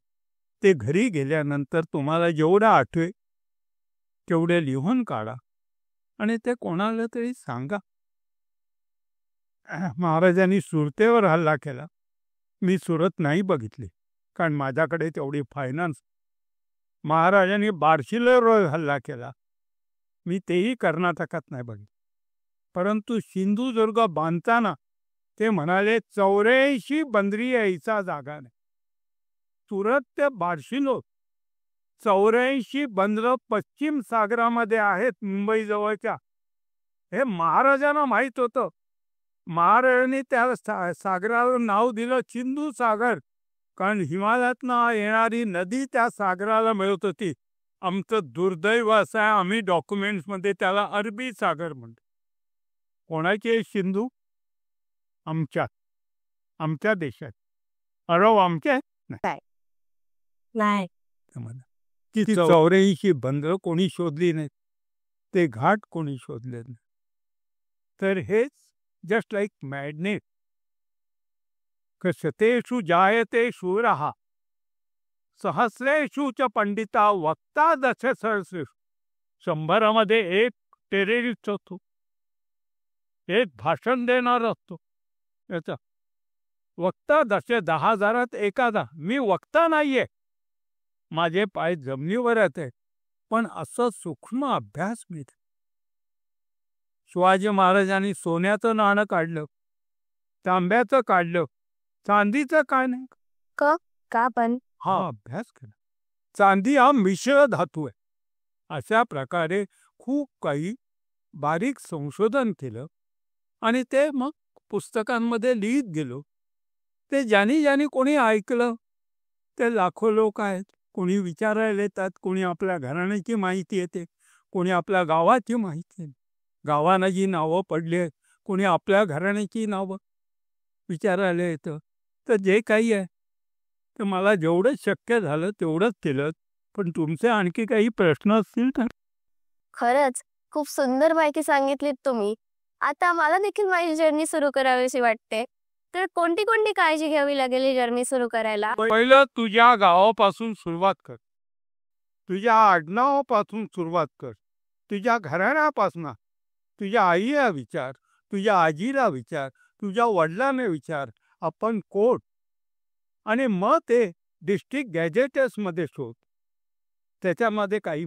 ते घरी गेल्यानंतर तुम्हाला जेवढं आठवे तेवढे लिहून काढा आणि ते कोणाला तरी सांगा. महाराजांनी सुरतेवर हल्ला केला. मी सुरत नाही बघितली, कारण माझ्याकडे तेवढी फायनान्स. महाराजांनी बार्शीवर हल्ला केला. मी तेही कर्नाटकात नाही बघितलं. परंतु सिंधुदुर्ग बांधताना ते म्हणाले 84 बंदरी यायचा जागा नाही. सुरत ते बार्शीलो 84 बंदरं पश्चिम सागरामध्ये आहेत, मुंबई जवळच्या. हे महाराजांना माहीत होतं. महाराजांनी त्या सागरावर नाव दिलं सिंधू सागर, कारण हिमालयातनं येणारी नदी त्या सागराला मिळत होती. आमचं दुर्दैव असं आहे, आम्ही डॉक्युमेंट्समध्ये त्याला अरबी सागर म्हणतो. कोणाची सिंधू? आमच्या देशात. अरब आमचे
नाही.
ती 84 बंदरं कोणी शोधली नाहीत, ते घाट कोणी शोधले नाही. तर हेच जस्ट लाईक मॅग्नेट. शतेषु जायते शूरः सहस्रेषु च पंडिता वक्ता दश सहस्रेषु. 100मध्ये एक टेररिस्ट असतो, एक भाषण देणार असतो. याचा वक्ता 10,000 एखादा. मी वक्ता नाहीये, माझे पाय जमिनीवर आहेत, पण असं सूक्ष्म अभ्यास मिळत. शिवाजी महाराजांनी सोन्याचं नाणं काढलं, तांब्याचं काढलं, चांदीचं काय नाही.
का पण?
हा अभ्यास केला. चांदी हा मिश्र धातू आहे. अशा प्रकारे खूप काही बारीक संशोधन केलं आणि ते मग पुस्तकांमध्ये लिहित गेलो. ते ज्यानी कोणी ऐकलं ते लाखो लोक आहेत. कोणी विचारायला येतात, कोणी आपल्या घराण्याची माहिती येते, कोणी आपल्या गावाची माहिती येते, गावानं जी नावं पडली आहेत, कोणी आपल्या घराण्याची नावं विचारायला येतं. तर जे काही आहे तर मला जेवढं शक्य झालं तेवढंच केलं. पण तुमचे आणखी काही प्रश्न असतील तर.
खरंच खूप सुंदर माहिती सांगितलीत तुम्ही. आता मला देखील माझी जर्नी सुरू करावीशी वाटते. तर कोणती कोणती काळजी घ्यावी लागेल ही जर्नी सुरू करायला?
पहिलं तुझ्या गावापासून सुरुवात कर. तुझ्या आडनावापासून सुरुवात कर. तुझ्या घराण्यापासून. तुझ्या आईला विचार, तुझ्या आजीला विचार, तुझ्या वडिलांना विचार आपण कोण. आणि मग ते डिस्ट्रिक्ट गॅजेटर्समध्ये शोध. त्याच्यामध्ये काही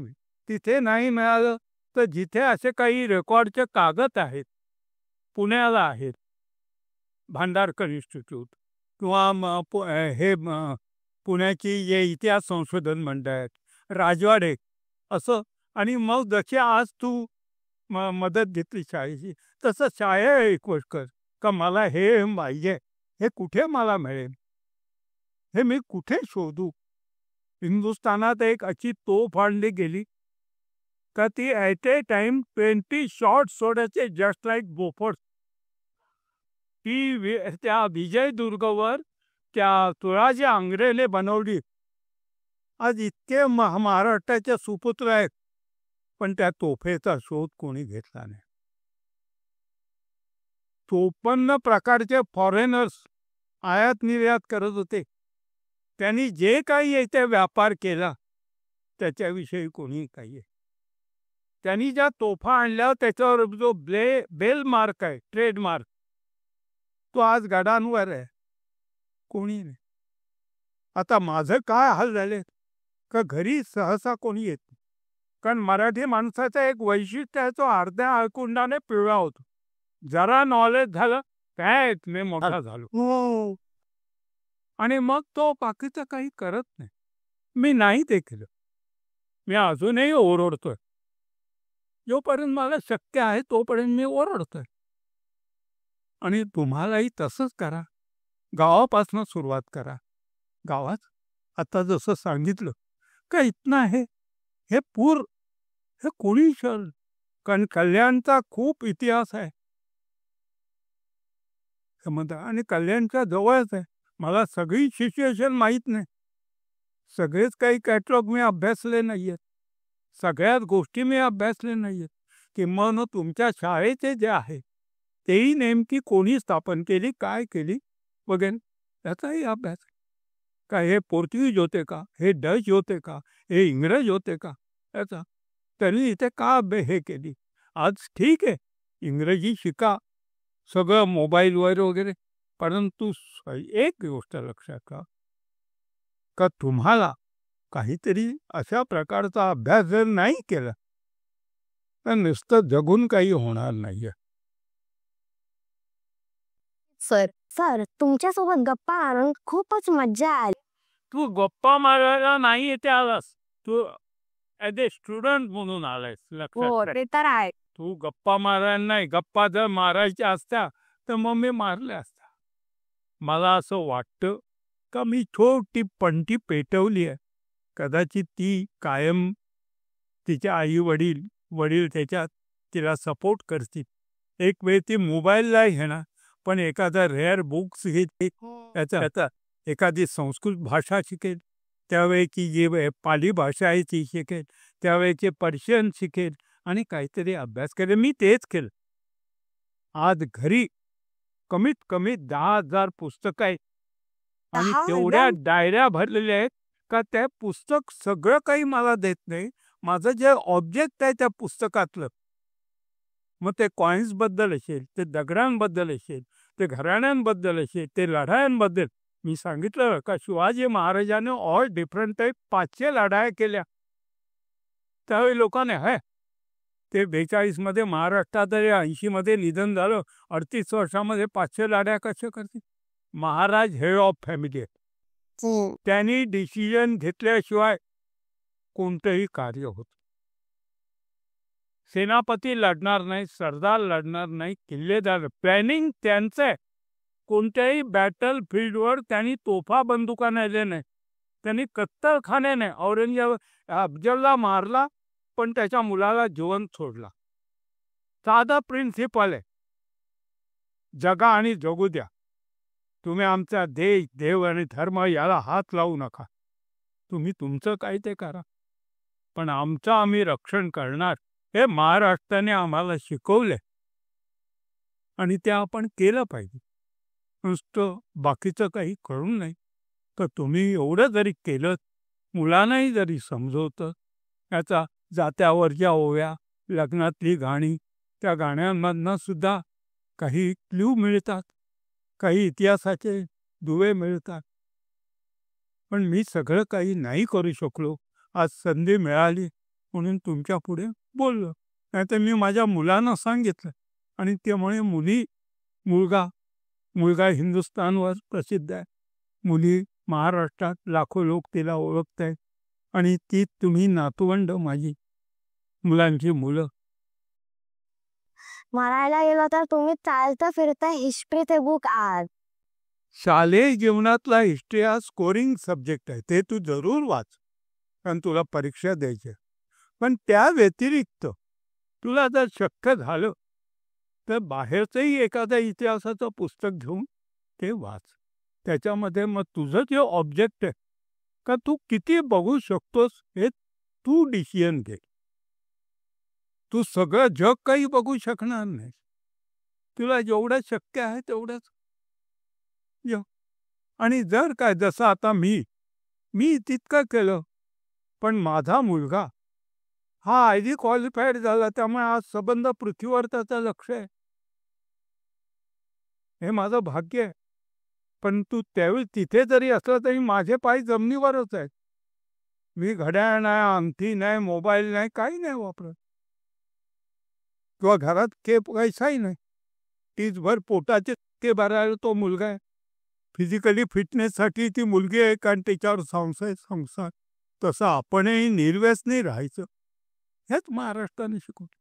तिथे नाही मिळालं तर जिथे असे काही रेकॉर्डचे कागद आहेत, पुण्याला आहेत, भांडारकर इन्स्टिट्यूट किंवा पुण्याची जे इतिहास संशोधन मंडळ आहेत, राजवाडे असं. आणि मग जशी आज तू मदत घेतली शाळेची, तसं शाळा रिक्वेस्ट कर का मला हे पाहिजे, हे कुठे मला मिळेल, हे मी कुठे शोधू. हिंदुस्थानात एक अशी तोफ आणली गेली का ती ॲट ए टाइम 20 शॉट सोडायचे, जस्ट लाईक बोफोर्स. ती त्या विजयदुर्गवर त्या तुळाजी आंग्रेने बनवली. आज इतके महाराष्ट्राचे सुपुत्र आहेत, पण त्या तोफेचा शोध कोणी घेतला नाही. 54 प्रकारचे फॉरेनर्स आयात निर्यात करत होते. त्यांनी जे काही येथे व्यापार केला त्याच्याविषयी कोणी काही. त्यांनी ज्या तोफा आणल्या त्याच्यावर जो बेल मार्क आहे, ट्रेडमार्क, तो आज गडांवर आहे, कोणी नाही. आता माझं काय हाल झाले का घरी सहसा कोणी येत नाही. कारण मराठी माणसाचं एक वैशिष्ट्य आहे, तो अर्ध्या आळकुंडाने पिवळा होतो. जरा नॉलेज झालं काय मी मोठा झालो, आणि मग तो बाकीचं काही करत नाही. मी नाही ते केलं. मी अजूनही ओरडतोय. जोपर्यंत मला शक्य आहे तोपर्यंत मी ओरडतोय. आणि तुम्हालाही तसंच करा. गावापासून सुरुवात करा. गावात आता जसं सांगितलं का इथनं आहे हे पूर हे कोणी शहर, कारण कल्याणचा खूप इतिहास आहे समजा, आणि कल्याणच्या जवळच आहे. मला सगळी सिच्युएशन माहीत नाही, सगळेच काही कॅटलॉग मी अभ्यासले नाहीयेत, सगळ्याच गोष्टी मी अभ्यासले नाहीयेत. किंवा तुमच्या शाळेचे जे आहे तेही नेमकी कोणी स्थापन केली, काय केली वगैरे त्याचाही अभ्यास. का हे पोर्तुगीज होते का, हे डच होते का, हे इंग्रज होते का, याचा त्यांनी इथे का हे केली. आज ठीक आहे इंग्रजी शिका, सगळं मोबाईलवर वगैरे, परंतु एक गोष्ट लक्षात का तुम्हाला काहीतरी अशा प्रकारचा अभ्यास जर नाही केला तर नुसतं जगून काही होणार नाहीये.
सर तुमच्यासोबत गप्पा मारून खूपच मज्जा आली.
तू गप्पा मारायला नाही येते आलास, तू ॲज ए स्टुडंट म्हणून आलायस. लक्षात ठेव.
ते तर आहे.
तू गप्पा मारायला नाही, गप्पा जर मारायच्या असत्या तर मग मी मारल्या असत्या. मला असं वाटतं का मी छोटी पंटी पेटवली आहे, कदाचित ती कायम तिच्या आई वडील त्याच्यात तिला सपोर्ट करतील. एक वेळ ती मोबाईलला घेणार, पण एखादा रेअर बुक्स घेते त्याचा एखादी संस्कृत भाषा शिकेल, त्यावेळेची जी पाली भाषा आहे ती शिकेल, त्यावेळेचे पर्शियन शिकेल आणि काहीतरी अभ्यास करेल. मी तेच केलं. आज घरी कमीत कमी 10,000 पुस्तकं आहेत आणि
10,000?
तेवढ्या डायऱ्या भरलेल्या आहेत का त्या पुस्तक सगळं काही मला देत नाही. माझं जे ऑब्जेक्ट आहे त्या पुस्तकातलं, मग ते कॉइन्सबद्दल असेल, ते दगडांबद्दल असेल, ते घराण्यांबद्दल असेल, ते लढायांबद्दल. मी सांगितलं का शिवाजी महाराजाने ऑल डिफरंट टाईप 500 लढाया केल्या. त्यावेळी लोकांनी ते 42 महाराष्ट्रात 80 निधन झालं, 38 वर्षामध्ये 500 लढाया कशा करतील. महाराज हेड ऑफ फॅमिली आहे, त्यांनी डिसिजन घेतल्याशिवाय कोणतंही कार्य होत. सेनापती लढणार नाही, सरदार लढणार नाही, किल्लेदार प्लॅनिंग त्यांचं आहे. कोणत्याही बॅटल फील्डवर त्यांनी तोफा बंदुका नेले नाही, त्यांनी कत्तलखान्याने अफजलला मारला पण त्याच्या मुलाला जिवंत सोडला. साधा प्रिन्सिपल आहे, जगा आणि जगू द्या. तुम्ही आमचा देश, देव आणि धर्म याला हात लावू नका. तुम्ही तुमचं काय ते करा, पण आमचं आम्ही रक्षण करणार हे महाराष्ट्राने आम्हाला शिकवले आणि ते आपण केलं पाहिजे. नुसतं बाकीचं काही करून नाही. तर तुम्ही एवढं जरी केलं, मुलांनाही जरी समजवतं, याचा जात्यावरच्या ओव्या, लग्नातली गाणी, त्या गाण्यांमधनं सुद्धा काही क्ल्यू मिळतात, काही इतिहासाचे दुवे मिळतात. पण मी सगळं काही नाही करू शकलो. आज संधी मिळाली म्हणून तुमच्या पुढे बोललो. नाहीतर मी माझ्या मुलांना सांगितलं आणि त्यामुळे मुलगा हिंदुस्थानवर प्रसिद्ध आहे, मुली महाराष्ट्रात लाखो लोक तिला ओळखत आहेत, आणि ती तुम्ही नातवंड माझी मुलांची मुलं.
म्हणायला गेलं तर तुम्ही चालता फिरता हिस्ट्रीचे बुक आहात.
शालेय जीवनातला हिस्ट्री हा स्कोरिंग सब्जेक्ट आहे, ते तू जरूर वाच, कारण तुला परीक्षा द्यायची. पण त्या व्यतिरिक्त तुला जर शक्य झालं तर बाहेरचंही एखाद्या इतिहासाचं पुस्तक घेऊन ते वाच. त्याच्यामध्ये मग तुझं जे ऑब्जेक्ट आहे का तू किती बघू शकतोस हे तू डिसिजन घे. तू सगळं जग काही बघू शकणार नाही, तुला जेवढं शक्य आहे तेवढंच. आणि जर काय जसं आता मी तितकं केलं, पण माझा मुलगा हा आयडी क्वालिफाईड झाला, त्यामुळे आज संबंध पृथ्वीवर त्याचं लक्ष आहे. हे माझं भाग्य आहे. पण तू त्यावेळी तिथे जरी असलं तरी माझे पाय जमिनीवरच आहेत. मी घड्याळ नाही, अंगठी नाही, मोबाईल नाही, काही नाही वापरत, किंवा घरात पैसाही नाही. तीचभर पोटाचे के भरायला तो मुलगा आहे. फिजिकली फिटनेससाठी ती मुलगी आहे, कारण त्याच्यावर संसार. तसं आपणही निर्व्यसनी राहायचं, हेच महाराष्ट्राने शिकवलं.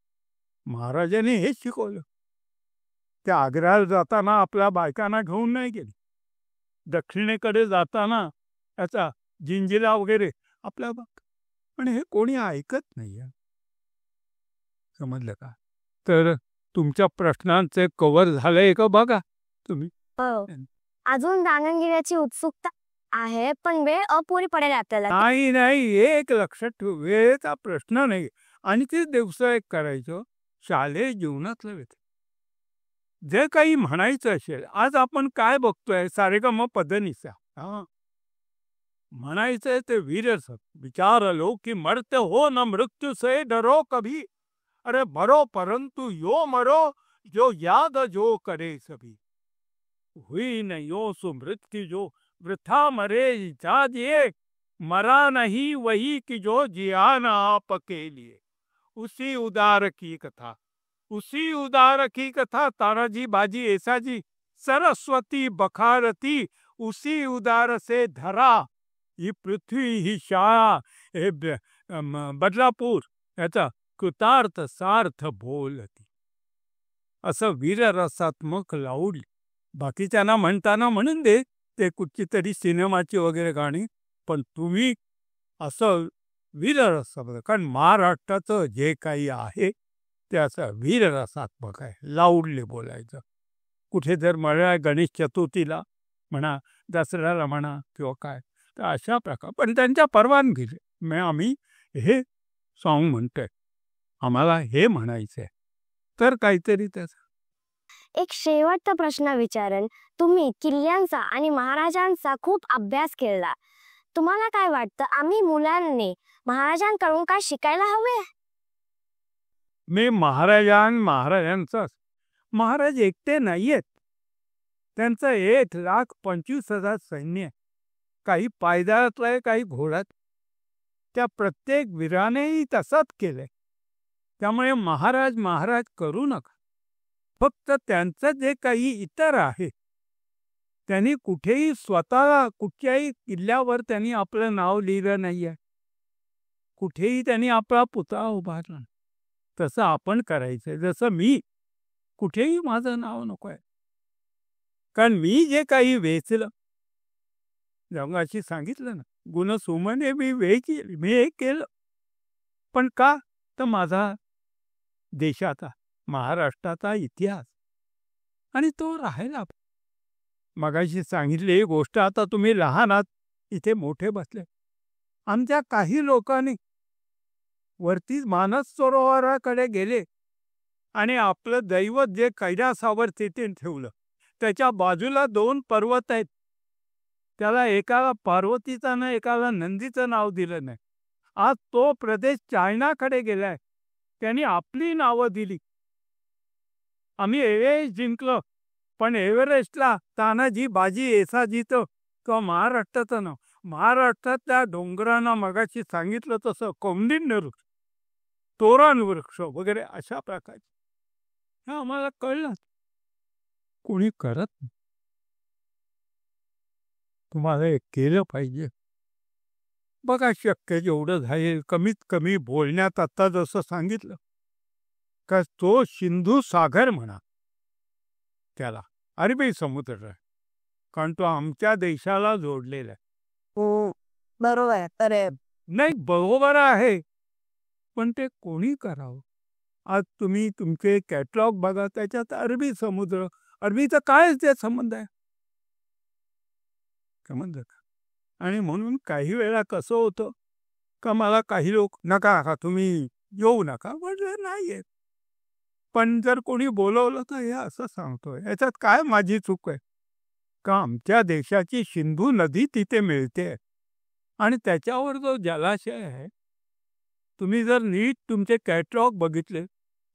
महाराजांनी हेच शिकवलं. त्या आग्र्याला जाताना आपल्या बायकांना घेऊन नाही गेले, दक्षिणेकडे जाताना याचा जिंजिरा वगैरे आपल्या पण हे कोणी ऐकत नाही. समजलं का? तर तुमच्या प्रश्नांचे कव्हर झालंय का बघा तुम्ही.
हो. अजून जाणून घेण्याची उत्सुकता आहे, पण वेळ अपुरी पडेल आपल्याला.
नाही नाही, एक लक्षात ठेव, वेळेचा प्रश्न नाही. आणि ते दिवस एक करायचं शालेय जीवनातलं व्यथ जे काही म्हणायचं असेल. आज आपण काय बघतोय, सारेगम पदनिसा. हा म्हणायचंय ते वीरस विचार लो की मरते हो न मृत्यू से डरो कभी. अरे मरो परंतु यो मरो जो याद जो करे सभी. हुई न यो सुमृत्यु जो वृथा मरे जादिए. मरा नहीं वही कि जो जिया न आप के लिए. उसी उदार की कथा, उसी उदार की कथा. तानाजी बाजी ऐसाजी सरस्वती बखारती. उसी उदार से धरा ही पृथ्वी ही शाळा. हे बदलापूर याचा कृतार्थ सार्थ बोलती. असं वीररसात्मक लावली. बाकीच्यांना म्हणताना म्हणून दे ते कुठची तरी सिनेमाची वगैरे गाणी, पण तुम्ही असं वीररसात्मक, कारण महाराष्ट्राचं जे काही आहे ते असं वीररसात्मक आहे. लाऊडले बोलायचं. कुठे जर म्हणा गणेश चतुर्थीला म्हणा, दसऱ्याला म्हणा किंवा काय, तर अशा प्रकार. पण त्यांच्या परवानगीचे मग आम्ही हे सॉन्ग म्हणतोय, आम्हाला हे म्हणायचंय, तर काहीतरी त्याचं.
एक शेवटचा प्रश्न विचारेन. तुम्ही किल्ल्यांचा आणि महाराजांचा खूप अभ्यास केला. तुम्हाला काय वाटतं, आम्ही मुलांनी महाराजांकडून काय शिकायला हवे?
मी महाराजांचाच. महाराज एकटे नाहीयेत. त्यांचं 1,25,000 सैन्य आहे. काही पायदळातलं आहे, काही घोड्यात. त्या प्रत्येक वीरानेही तसंच केलंय. त्यामुळे महाराज महाराज करू नका. फक्त त्यांचं जे काही इतर आहे, त्यांनी कुठेही स्वतःला कुठच्याही किल्ल्यावर त्यांनी आपलं नाव लिहिलं नाहीये. कुठेही त्यांनी आपला पुतळा उभारला. तसं आपण करायचंय. जसं मी कुठेही माझं नाव नको आहे, कारण मी जे काही वेचलं, रंगाशी सांगितलं ना, गुणसुमने मी केली, मी हे केलं. पण का? तर माझा देशाचा, महाराष्ट्राचा इतिहास, आणि तो राहायला. मगाशी सांगितली गोष्ट, आता तुम्ही लहान आहात, इथे मोठे बसले. आमच्या काही लोकांनी वरती मानस सरोवराकडे गेले आणि आपलं दैवत जे कैलासावर तिथे ठेवलं. त्याच्या बाजूला 2 पर्वत आहेत. त्याला एकाला पार्वतीचं ना एकाला नंदीचं नाव दिलं नाही. आज तो प्रदेश चायनाकडे गेलाय. त्यांनी आपली नावं दिली. आम्ही एव्हरेस्ट जिंकलं, पण एव्हरेस्टला तानाजी बाजी येसाजीचं किंवा महाराष्ट्राचं नाव. महाराष्ट्रातल्या डोंगरांना मगाशी सांगितलं तसं कौंडिण्य वृक्ष, तोरण वृक्ष वगैरे अशा प्रकारचे. हे आम्हाला कळलं. कोणी करत नाही. तुम्हाला हे केलं पाहिजे. बघा, शक्य जेवढं झाले कमीत कमी बोलण्यात आता जसं सांगितलं का, तो सिंधू सागर म्हणा त्याला, अरबी समुद्र आहे, कारण तो आमच्या देशाला जोडलेला आहे.
हो, बरोबर आहे. तर
नाही, बरोबर आहे, पण ते कोणी करावं. आज तुम्ही तुमचे कॅटलॉग बघा, त्याच्यात अरबी समुद्र, अरबीचा काय ते संबंध आहे, समजलं का? आणि म्हणून काही वेळा कसं होतं का, मला काही लोक नका का तुम्ही येऊ नका म्हटलं, नाही येत. पण जर कोणी बोलवलं तर हे असं सांगतोय, याच्यात काय माझी चूक आहे का? आमच्या देशाची सिंधू नदी तिथे मिळते आणि त्याच्यावर जो जलाशय आहे, तुम्ही जर नीट तुमचे कॅटलॉग बघितले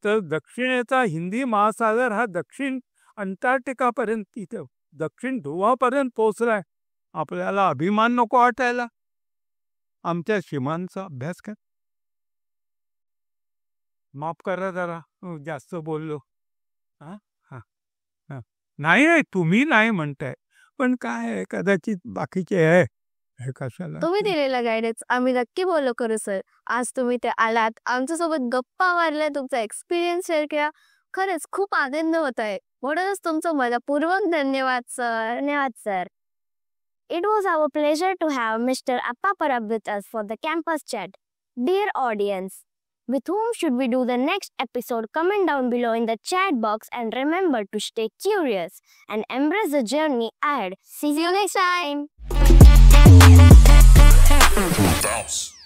तर दक्षिणेचा हिंदी महासागर हा दक्षिण अंटार्क्टिकापर्यंत, तिथे दक्षिण ध्रुवापर्यंत पोचलाय. आपल्याला अभिमान नको वाटायला आमच्या सीमांचा अभ्यास कर. माफ करा जरा जास्त बोललो. हा हा हा नाही नाही, तुम्ही नाही म्हणताय, पण काय आहे, कदाचित बाकीचे आहे हे कशाला.
तुम्ही दिलेला गायडन्स आम्ही नक्की फॉलो करू सर. आज तुम्ही ते आलात, आमच्यासोबत गप्पा मारल्या, तुमचा एक्सपिरियन्स शेअर केला. खरंच खूप आनंद होत आहे. म्हणूनच तुमचं मनपूर्वक धन्यवाद सर.
धन्यवाद sir. it was our pleasure to have Mr. Appa Parab with us for the campus chat. Dear audience, with whom should we do the next episode? Comment down below in the chat box and remember to stay curious and embrace the journey ahead.
See you next time.
Bounce.